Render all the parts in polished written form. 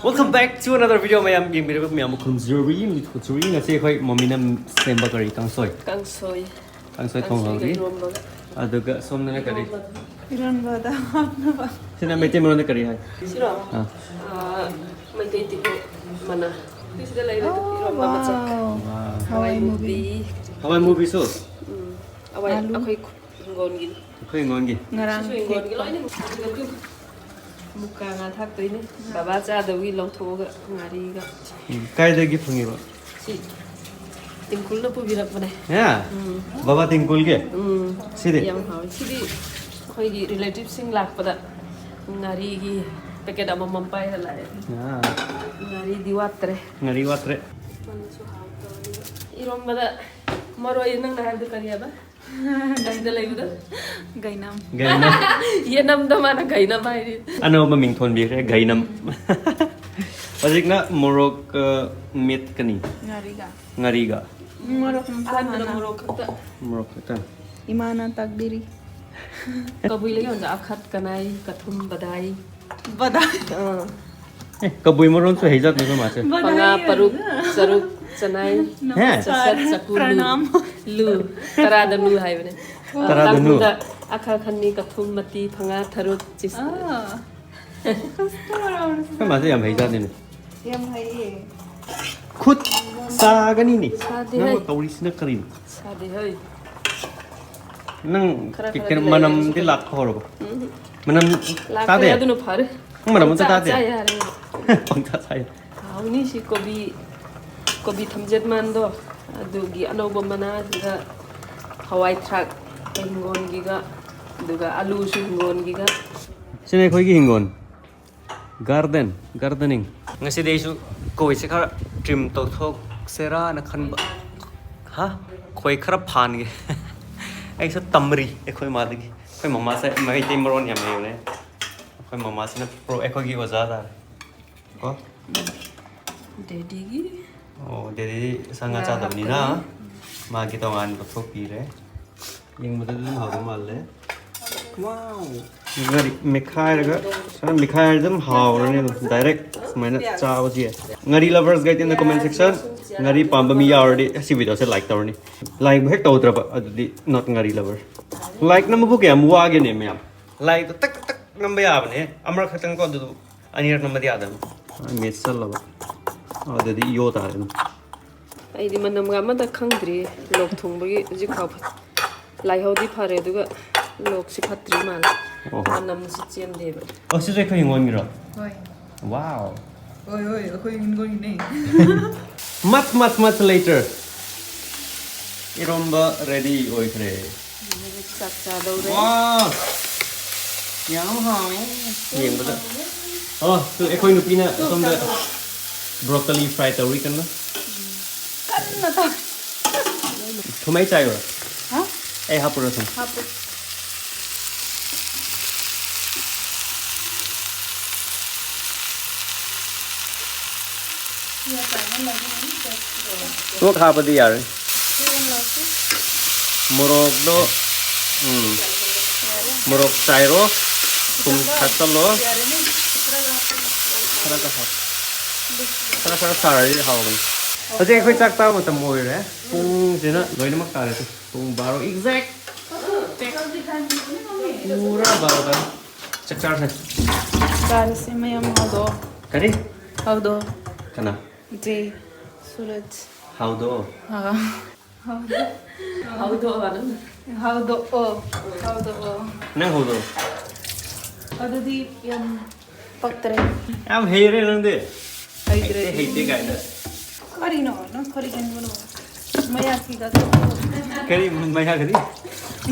Welcome back to another video. Mayam game video Mayam Culinary. Culinary nga si koi momina semba kari kang soy. Kang soy Thong hori. Aduga somna na kari. Iran bada na ba? Sina mete mo na kari hai. Sino? May titi ko mana. Please dalay na iron ba matsak. Hawaii movie. Hawaii movie sauce. Away ako'y ngon gin. Ako'y ngon gin. Ngarang ngon gin loy ni. Muka nga thak toy ni. Baba cha dawi long tho ga ngari ga. Kai de gi phungi ba. Si. Tingkul na po birak pa na. Ya. Baba tingkul ge. Sidi. Yang haw. Sidi ako'y gi relative sing lak pa da. Ngari gi paket ama mampai hala. Ya. Ngari diwatre. Ngari watre. Iron bada Maroi nang nahal do kariya ba? Dahil lay do. Gainam. Gainam. Yanam da mana gainam ai. Ano ba ming thon bi re gainam. Pajik na morok meat kani. Ngariga. Ngariga. Morok Kan mana? na morok ta. Morok ta. Imana takdiri. Kabui lagi on akhat kanai kathum badai. Badai. Kabui moron so hejat na ma se. Panga paruk saruk sanai. Sasat sakulu. Pranam. Lu. Tarada lu hai bane. Tarada lu. Akha khani kathum mati phanga tharuk chis. Kan ma se yam hejat ni. Yam hai. Khut sa gani ni. Sade Nang hai. kauri sina karin. Sade hai. Nang kikin manam di lak horo. Manam ta de. Lakaya du no phare. Manam ta de. Yare. Pangta saya. Ni si kobi thamjet man do adugi anoba mana ga hawai thak hingon giga duga alu su hingon giga Sini khoi gi hingon. Gardening. Ngasi dei su koi se khara trim to thok sera na khan ba. Ha? Khoi khara phan ge. Ai sa tamri e khoi ma de gi. Khoi mama sa mai te moron yam ne ne. Khoi mama sa na pro e khoi gi oza da. Ko? dedi gi Oh, jadi sangat cadam ni na. Magi tongan betul pire. Yang betul tu hau mal le. Wow. Ngari mikhai raga. Sana mikhai dam hau rani direct. Mana caw je. Ngari lovers guys in the comment section. Ngari pamba mi already si video se like tawni. Like hek taw traba adi not ngari lover. Like na mabu kya muwa ge ne me. Like tak tak namba ya bane. Amar khatang ko du. Anir namba dia adam. Mesal laba. Adadi yo ta ren. ai di manam ga ma da khangdri lok thung bagi ji khaw lai ho di phare duga lok si phatri man manam si chen de ba Oh, si khoi ngon mi ro. Oi. Wow. Oi, ako yung going ni. Much later. Iromba ready oi khre. sak cha do re Wow. Yam hao. Yeng ba. Oh, tu ekoi nu pina som da broccoli fried tawri kan na. Kan na ta. Thumai chai ro. Ha? Ai hapura sam. Hapo. Ya ta man lagi ni. To kha pa di yar. Yan lagi. Morok do. Morok chai ro. Tum khasal lo. Yare ni. Sara ka ha. Sara sara ri hao ban. Ajay khoi chak ta mo tam moi re. Pung sina loi na mak ta re. Pung 12 exact. Pura 12 chak char se. Kar se mayam hado. Kari? Hado. Kana? Ji. Suraj. How do? Ha. how do ba na Hado o. Hado o. Nang how do? Adudi yam patre. Am here nang de. Hydre. Hate ga na. Kari no kan bono. Maya kigat. Kari maya kari.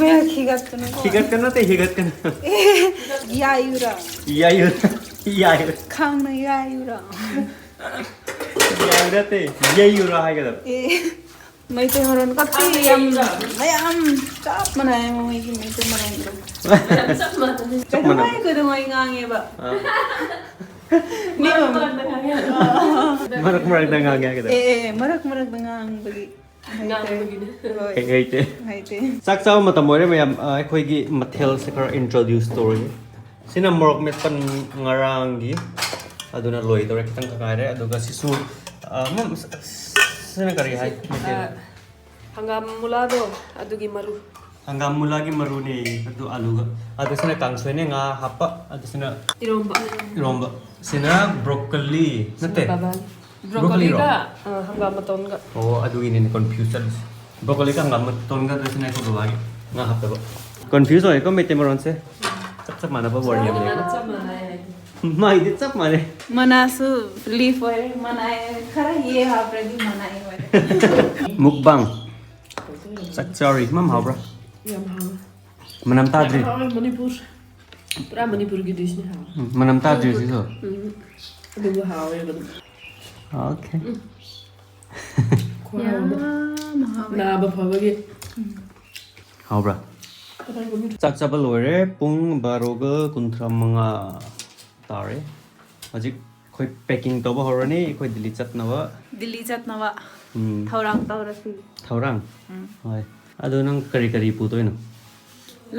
Maya kigat no. Higat kana te higat kana. Yayura. Yayu. Khang na yayura. Yayu te yayu ra ha ga. May te maron kati yam mayam chap manay mo may te maron. sak ma Chak mana? May ko do may ngange ba. Ni mo. Marak da nga ga ga. Marak dangang bagi. ngang begini Hate. Haite. Sak saw matam mo re mayam khoi gi mathel se kar introduce story. Sina morok met pan ngarang gi aduna loi tore kitang kakaire aduga sisu mam sena kari hai hangam mulado adugi maru hangam mulagi maru ne adu aluga adu sena kangsoi ne nga hapa adu sena iromba sena broccoli nate broccoli ka hangam maton ga oh adu ini confusion broccoli ka hangam maton ga adu sena ko lagi nga hapa ba confuse hoy ko mete maron se chap mana ba word yam ne mai de chap mane Manasu leaf oil manai khara ye hapradi manai oil. mukbang sorry mam habra yam ha manam tadri Manipur pura Manipur gi dish ne ha manam tadri si so adugo ha oil okay na ba phawagi habra chak chapal lore pung baroga kunthra manga tare ajik khoi packing to ba horani khoi dili chatnawa Delhi chatnawa Thourang taurasi Thourang hoi adu nang kari kari pu toina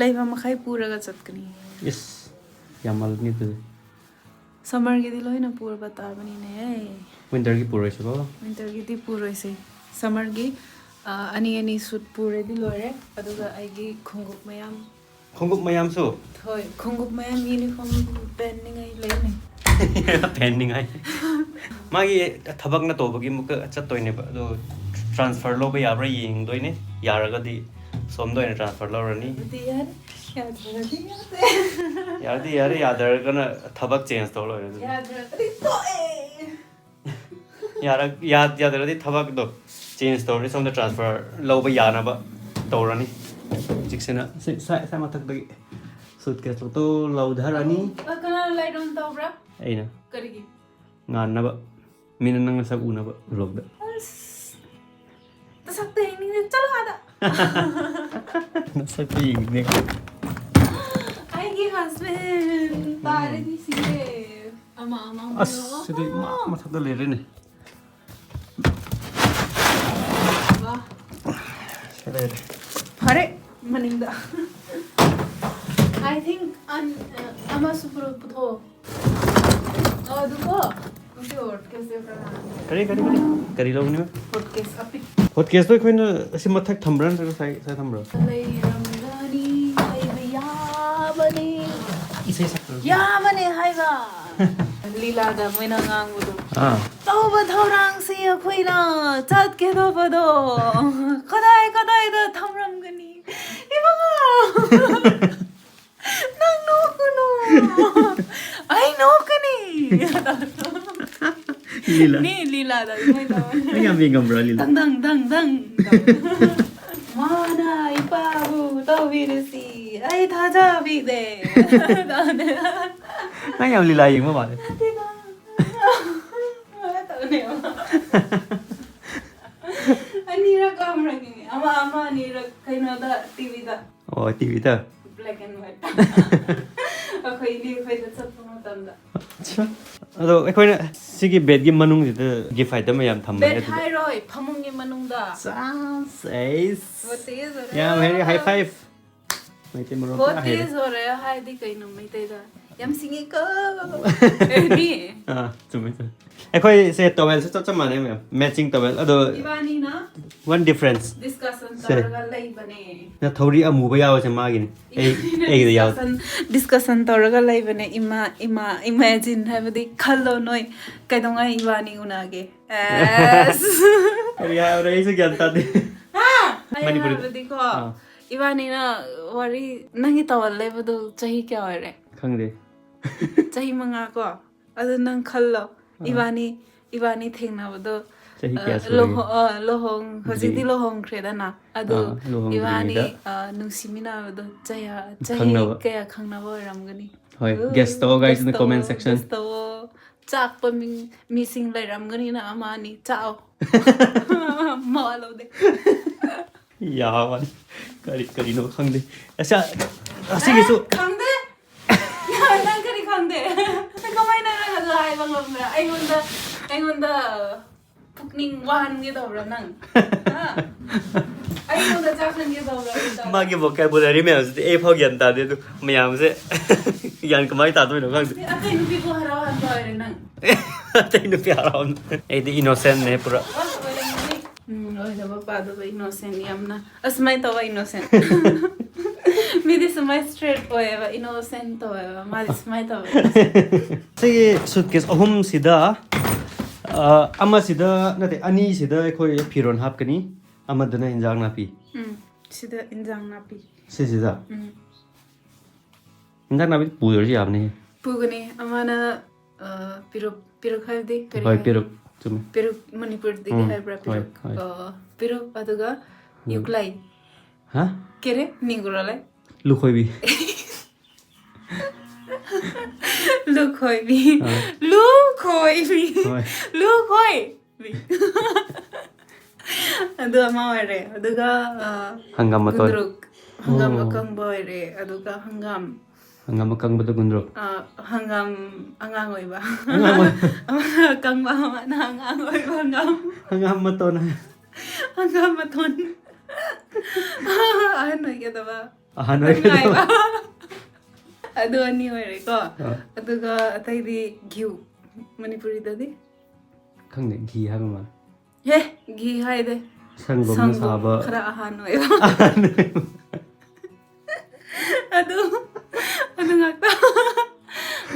leiba makhai puraga chatkani yes yamal ni tu summer gi diloina pura batabani ne winter ki pura se ba winter gi di puroise summer gi ani suit pure di lore aduga aigi khongup mayam so hoi khongup mayam uniform pending ai leine pending ai magi thabak na to bagi muk chattoine ba do transfer lo ba yabra ying doine yaraga di som doine transfer lo rani yare yadar kana thabak change to lo yadar di thabak do change to ri som da transfer lo ba yana ba to rani jiksena sai mathak bagi suitcase lo to lo dharani kana light on tabra aina karigi ngan na ba min nang sa una ba log da tasakte ni chalo ada na sa pi ne ai gi husband tare di sire ama as sidi ma thak da le re ne wa sare hare maninda I think ama super putho duko usi or kaise kari lo ni podcast api hot case to khoina asi mathak thambran sai thambra lay ramgani ai ya bani isai sak ya mane haiba lila da moina ngangudu tauba Thourang se khoina chat ke do bodo kadai da thamramgani ibaga nang no kuno ai no kani lila ni lila da mai da ni am bingam bra lila dang mana ipabu to virisi ai thaja bi de nang am lila ying ma ba le Anira camera ni ama anira kaino da TV da oh tv ta black and white akhoi ni khoi da chap ma tam da acha ado khoina sigi bed gi manung ji gi fight ma yam tham bed high roi phamung ni manung da says what is it yeah very high five mai te maro what is ore hai di kaino mai te da yam singi ko ni chumi khoi se towel se chap mane matching towel ado ibani na one difference discussion taraga lai bane na thori amu ba yaw se ma gi ei da yaw discussion taraga lai bane ima imagine have the khallo noi kaidonga ibani unage as ari ya ore se gyanta de Manipuri diko ibani na wari nangi tawal lebedo chahi kya ore khangde chahi manga ko adu nang khallo ibani thengna bodo chahi kya lohong hojidi lohong kreda na adu ibani nungsimina bodo chahi kya khangna bo ramgani hoi guess to guys in the comment section to chak pa missing lai ramgani na amani chao mawalo de yawan kari no khangde acha asigi su khangde nang kari khangde kamai na ra lai bang ra aingonda pukning wan ge dawra nang aingonda chakhan ge dawra magi vocabulary me as e phau gyan ta de du mayam se yan kamai ta do no khangde akai nubi ko haraw han ba re nang Tay no piaram. Ay di innocent ne pura. Oidaba padaba innocent yamna. Asmai tawa innocent. Midi smai straight oeva innocent oeva. Madi smai tawa. Sige suitcase ahum sida ama sida nate ani sida khoi phiron hap kani ama dana injang na pi. Sida injang napi. Sida. Injang na pi puyol ji apne. Pugani amana piruk haidi kari. Hoi piruk chumi. Piruk Manipuri digi haibra piruk. Piruk aduga yuklai. Ha? Kere ninguralai. Lukhoi bi. Lukhoi bi. Lukhoi bi. Lukhoi bi. Aduga maware. Aduga Hangam matoi. gundruk. Hangam akang boire. Aduga hangam. Hangam akang batu gundruk. Hangam angangoy ba? Hangam. Kang ba na angangoy ba hangam? Hangam maton. Hangam maton. Ano kita ba? Ano Ngay ba? Ado ani hoy ko. Aduga atay di gyu. Manipuri dadi? Khangde gi ha ma. He, gi hay de. Sangom na saba. Khara ahanoy ba? Ado ngakta.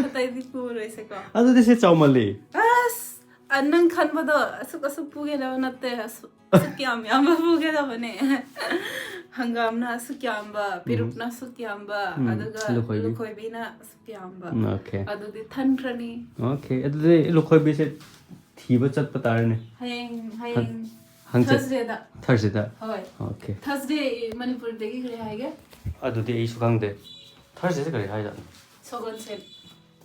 Atay di puro isa ko. Ado dise chawmali. As anang khan ba do asuk puge daw natte asuk yam puge daw ne. Hangam na asuk yam ba, piruk na asuk yam ba, aduga lukhoi bi na asuk yam ba. Okay. Adu di than rani. Okay. Ado de lukhoi bi se thiba chat patar ne. Hayeng Thursday da. Hoy. Okay. Thursday Manipur degi kare haige. Ado de isu khangde. Thursday se kare hai da. Sogon sen.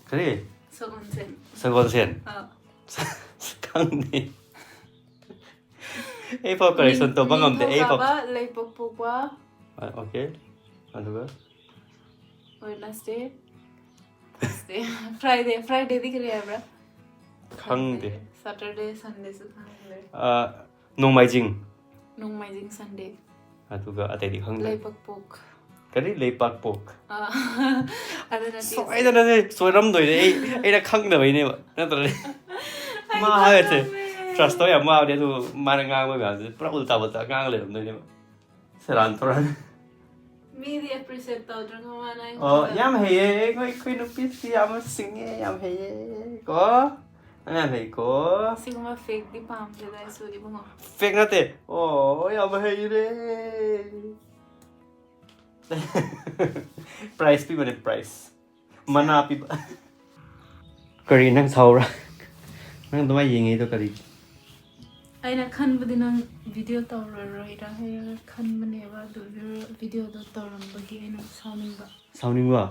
Kare Sogon sen. sagon sen. Khangde. Ei pop correction to bangam de ei pop. Lay pok ba. Okay. Aduga Wednesday. Thursday. Friday di kare bra. khangde. Saturday, Sunday su khangde. Nongmaijing. Nongmaijing Sunday. Aduga atay di khangde. Lay pok. Kare leipak pok. Adana ti. Soidana se soiram doi de ei na khangda bai ne ba. Na tare. Ma ha che. Trust to ya ma de tu ma ngang ba ga se pra ulta ba ta ngang le doi ne ba. Seran toran. Me di appreciate tau drang ma na. Yam heye koi no pi si yam singe yam heye. Ko. Yam heye ko. Sigma fake di pam de dai su di bungo. Fake na te. Yam heye re. Price pi ba ne price. Mana pi ba. Kari nang saura. Nang duma yengi to kari. Aina khan budi nang video tawroi ra he khan mane ba do video do tawram bagi aina Sounding ba?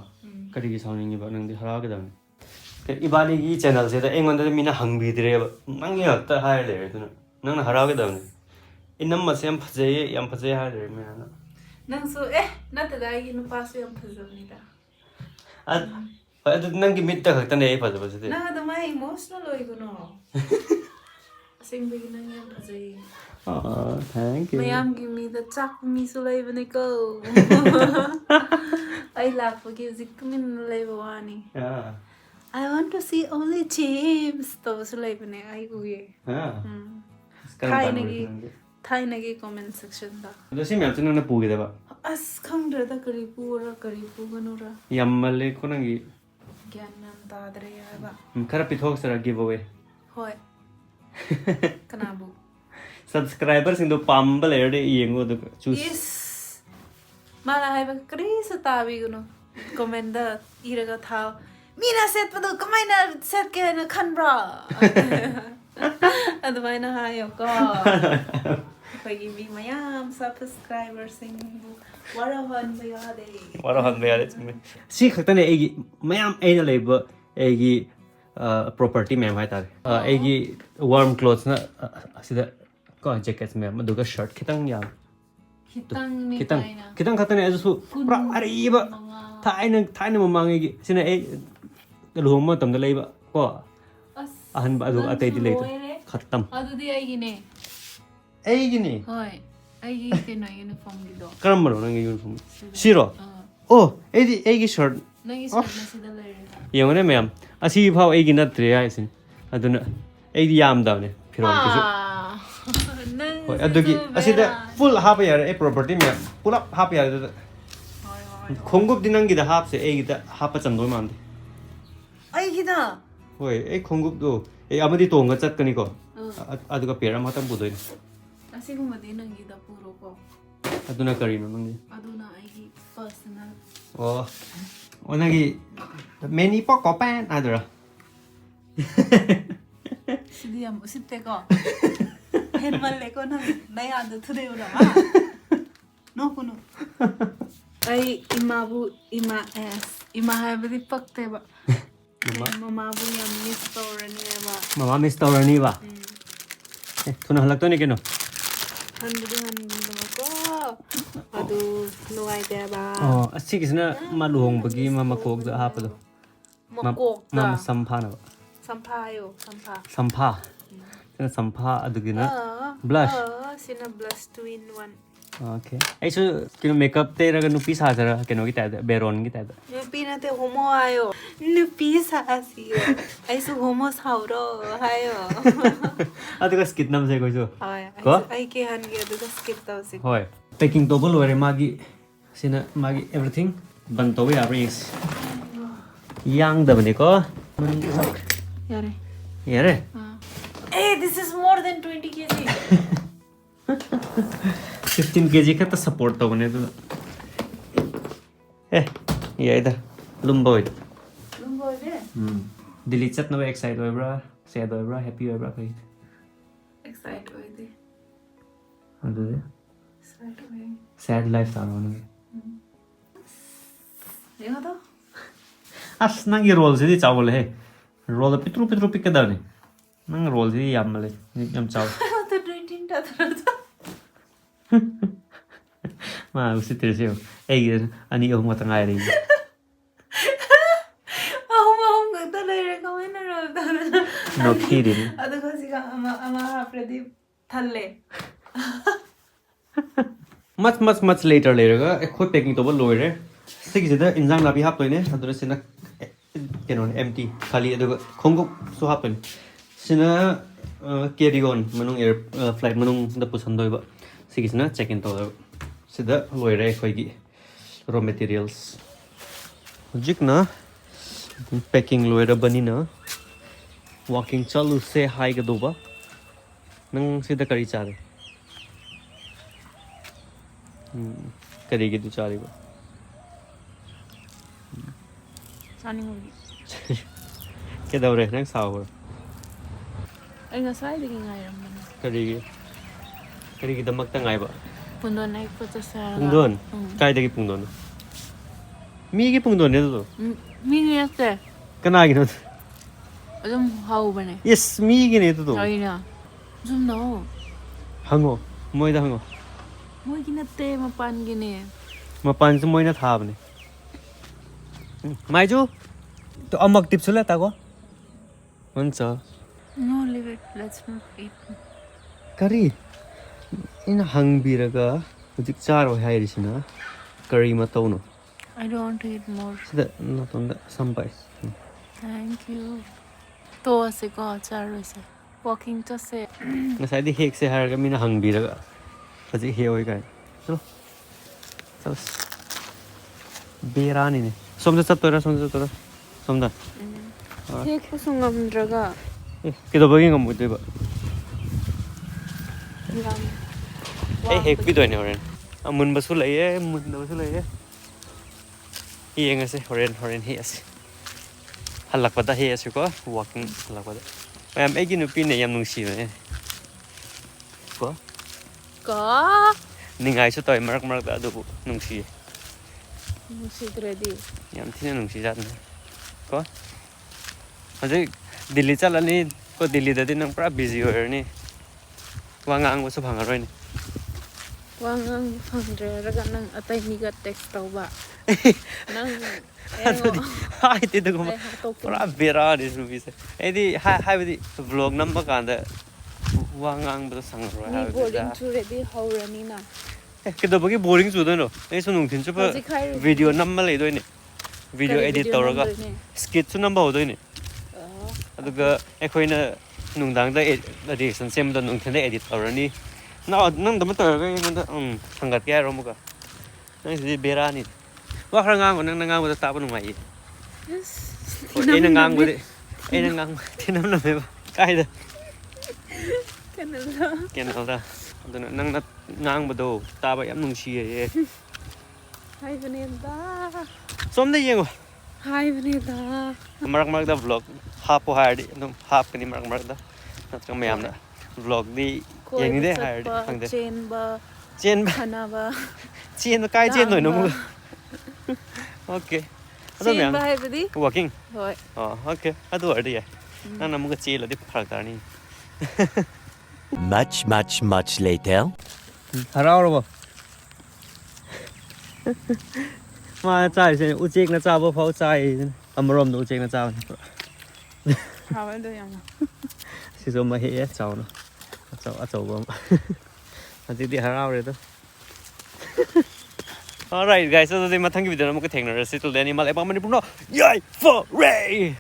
Kari ki sounding ba nang di hara ka dam. Ke ibali gi channel se da engon da mina hangbi dire ba. Nang ya ta ha le tu nang na hara ka dam. Inam ma sem phaje yam phaje ha le me na. Nang so na ta dai gi nu pasu yam phazam ni da. Adu nang gi mit ta khak ta ne phaje ba se. Na da mai emotional oi go no. Sing bagi nang yam phazai. Thank you. Mayam give me the chak mi so lai bane ko. I laugh for zikmin lai bawani. Yeah. I want to see only chips. To so lai bane ai go ye. Thai nagi comment section da. Do si myam chun na pu ge da ba. As khangdra da kari pu ganura. Yam male ko nang gi Gyan nam ta dre ya ba. khara pi thok sara giveaway. Hoy. Kanabu. Subscriber sing do pambal erde yengo do choose. Yes. Mana hai ba kri sa tabi guno. Comment da iraga thao. Mina set pa do kamai na set ke na khan bra. Advai na hayo ko. Pagi bi mayam subscriber sing warahan ba ya de. Warahan ba ya de. Si khakta ne egi mayam ai na leba egi property ma'am hai tar. Egi warm clothes na sida ko jackets ma'am aduga shirt khitang yang. Kitang khakta ne asu pra ariba thaina mamang egi sina ai luhoma tam da leiba ko ahan ba adu atai di leito khatam adu di ai gine hoy ai gi te na uniform gi do karam bano nang uniform siro ai gi shirt nang gi shirt na sida le yong ne ma'am asi phau ai gi na tre ai sin aduna aidi yamdavne firon kisu hoi adugi asida full half year a property me pull up half year da khongup dinangi da half se aigi da half chamdoi mande ai gida hoi ai khongup do ai amadi tonga chatkani ko aduga pera matam budoi asigumadi nangida puro ko aduna karino nangi aduna aigi personal oh onagi many pokopan adura 시디야 뭐 10대가 헬말 내거는 나야 안 들어오라 노고노 아이 이마부 이마 에스 이마 하버디 빡대바 마마부 야 미스터러니바 mama miss tawrani ba thuna halak to ni keno 한두한두고 아두 누가이데바 oh asi kisna maluhong bagi mama kok da hapado 먹고 mama sampha na 삼파요 삼파 sampha kana sampha adugina blush 시나 blush 2 in 1 okay ai su kino makeup te raga nupi sa jara keno ki ta beron ki ta 누피한테 호모아요 누피 사시요 아이스 호모 사우러 하요 aduga skit nam se koiso ko ai ke han ge aduga skip tawsi hoi packing to bol ore magi sina magi everything ban to ya rings yang da bane ko 야래 yare hey this is more than 20 kg 15 kg ka ta support to bane to ye ida lumboid lungoide dili chat no excited oi bra sad oi bra happy oi bra kai excite oide adu excite oide sad life ta no 내가 더 as nang i roll se di chawol he roll pitru pitru pikka da ni nang roll se yamale yam chaw 또 drinking 다 들어서 ma usi terse ei ani oh mata ngai ri 아우마우 그다래 가면은 no kidding 아두가 시가 아마 앞에디 탈래 much later ga khoi packing to bol loi re sigi se da injang na bi hap toine adura sina keno empty khali aduga khongup so happen sina carry on manung air flight manung da pusan doi ba sigi sina check in to sida loi re khoi gi raw materials jikna packing loi ra bani na walking chalu se hi ga do ba nang sida kari chare kari gi du chare ba 사닝고기 kedawre nang saw ai ngasai ngairam kari gi damak ta ngai ba pundoon ay puto sa pungdon kai dagi pungdon mi gi pungdon ne do 미니한테 kana gi no 좀 하고 보네 yes mi gi ne do 아이나 좀 넣어 hango moida hango 뭐이긴 했대 마판기네 mapan su moina tha bne mai ju to amak tip sula ta ko huncha No, leave it. Let's not eat. kari ina hangbiraga hujik charo hairisina curry ma tawno I don't want to eat more. sida not on the sampai Thank you. To se ko charo se. Walking to se. ngasai di hek se har ga mina hangbiraga hujik he oi kai chalo chalo berani ne somda chatora somda Cake sungam draga. kido bagi ngam mudde ba ei hek bi doine horen amun basu lai mun basu lai yenga se horen he ase halak pada he ase ko walking halak pada mayam egi nu pin ne yam nungsi ne ko Ka. ningai su toy marak da du nungsi Musit ready. yam thina nungsi jat ne ko aje Delhi chalani ko Delhi da din nang pra busy hoer ni wangang so bhangaroi ni Wangang fangre raga nang atay niga text tau ba. Nang hai te du pra bera ni su bi se edi hai bi vlog number kan da wangang ba sangroi ha boarding to ready haurani na. ke da bagi boring chu da no ei so nung thin chu pa video number le doi ni video edit tawraga skit chu number ho doi ni ꯑꯗꯨꯒ ꯑꯩꯈꯣꯏꯅ ꯅꯨꯡꯗꯥꯡꯗ reaction ꯁꯦꯝꯕꯗꯣ ꯅꯨꯡꯊꯤꯜꯗ 에디ꯠ ꯇꯧꯔꯅꯤ ꯅꯪꯗꯃ ꯇꯧꯔꯒ ꯑꯩꯉꯣꯟꯗ ꯁꯪꯒꯠꯀꯦ ꯍꯥꯏꯔꯣ ꯑꯃꯨꯛꯀ ꯅꯪꯁꯤꯗꯤ ꯕꯦꯔꯥꯅꯤ ꯋꯥ ꯈꯔ ꯉꯥꯡꯉꯣ ꯅꯪꯅ ꯉꯥꯡꯕꯗ ꯇꯥꯕ ꯅꯨꯡꯉꯥꯏꯌꯦ ꯍꯣꯏ ꯑꯩꯅ ꯉꯥꯡꯕꯗꯤ ꯊꯤꯅꯝꯅꯃꯦꯕ ꯀꯥꯏꯗ ꯀꯦꯅꯦꯜꯗ ꯑꯗꯨꯅ ꯅꯪꯅ ꯉꯥꯡꯕꯗꯣ ꯇꯥꯕ ꯌꯥꯝ ꯅꯨꯡꯁꯤꯌꯦ 하이브네다 ꯁꯣꯝꯗ ꯌꯦꯡꯉꯣ 하이브네다 ꯃꯔꯛ ꯃꯔꯛꯇ ꯚ꯭ꯂꯣꯛ ꯍꯥꯞꯄꯣ ꯍꯥꯏꯔꯗꯤ ꯑꯗꯨꯝ ꯍꯥꯞꯀꯅꯤ ꯃꯔꯛ ꯃꯔꯛꯇ ꯅꯠꯇ꯭ꯔꯒ ꯃꯌꯥꯝꯅ ꯚ꯭ꯂꯣꯛꯇꯤ ꯌꯦꯡꯅꯤꯡꯗꯦ ꯍꯥꯏꯔꯗꯤ ꯈꯪꯗꯦ ꯆꯦꯟꯕ ꯁꯥꯟꯅꯕ ꯆꯦꯟꯕ ꯀꯥꯏ ꯆꯦꯟꯗꯣꯏꯅꯣ ꯑꯃꯨꯛ ꯑꯣꯀꯦ ꯑꯗꯨ ꯃꯌꯥꯝ ꯆꯦꯟꯕ ꯍꯥꯏꯕꯗꯤ ꯋꯥꯀꯤꯡ ꯍꯣꯏ ꯑꯣꯀꯦ ꯑꯗꯨ ꯑꯣꯏꯔꯗꯤ ꯌꯥꯏ ꯅꯪꯅ ꯑꯃꯨꯛꯀ ꯆꯦꯜꯂꯗꯤ ꯐꯔꯛ ꯇꯥꯔꯅꯤ Much later. ꯍꯔꯥꯎꯔꯕꯣ ꯃꯥ ꯆꯥꯔꯤꯁꯦ ꯎꯆꯦꯛꯅ ꯆꯥꯕ ꯐꯥꯎ ꯆꯥꯏ ꯑꯃꯔꯣꯝꯗ ꯎꯆꯦꯛꯅ ꯆꯥꯕꯅꯤ ꯍꯥꯎꯋꯦꯗꯣ ꯌꯥꯝꯅ ꯁꯤꯁꯨ ꯑꯃ ꯍꯦꯛꯑꯦ ꯆꯥꯎꯅ ꯑꯆꯧꯕ ꯑꯃ ꯍꯧꯖꯤꯛꯇꯤ ꯍꯔꯥꯎꯔꯦꯗꯣ Alright guys, ꯑꯗꯨꯗꯤ ꯃꯊꯪꯒꯤ ꯚꯤꯗꯤꯑꯣꯗ ꯑꯃꯨꯛꯀ ꯊꯦꯡꯅꯔꯁꯤ. Till then, ꯏꯃꯥ ꯂꯩꯕꯥꯛ ꯃꯅꯤꯄꯨꯔꯅ ꯌꯥꯏꯐꯔꯦ!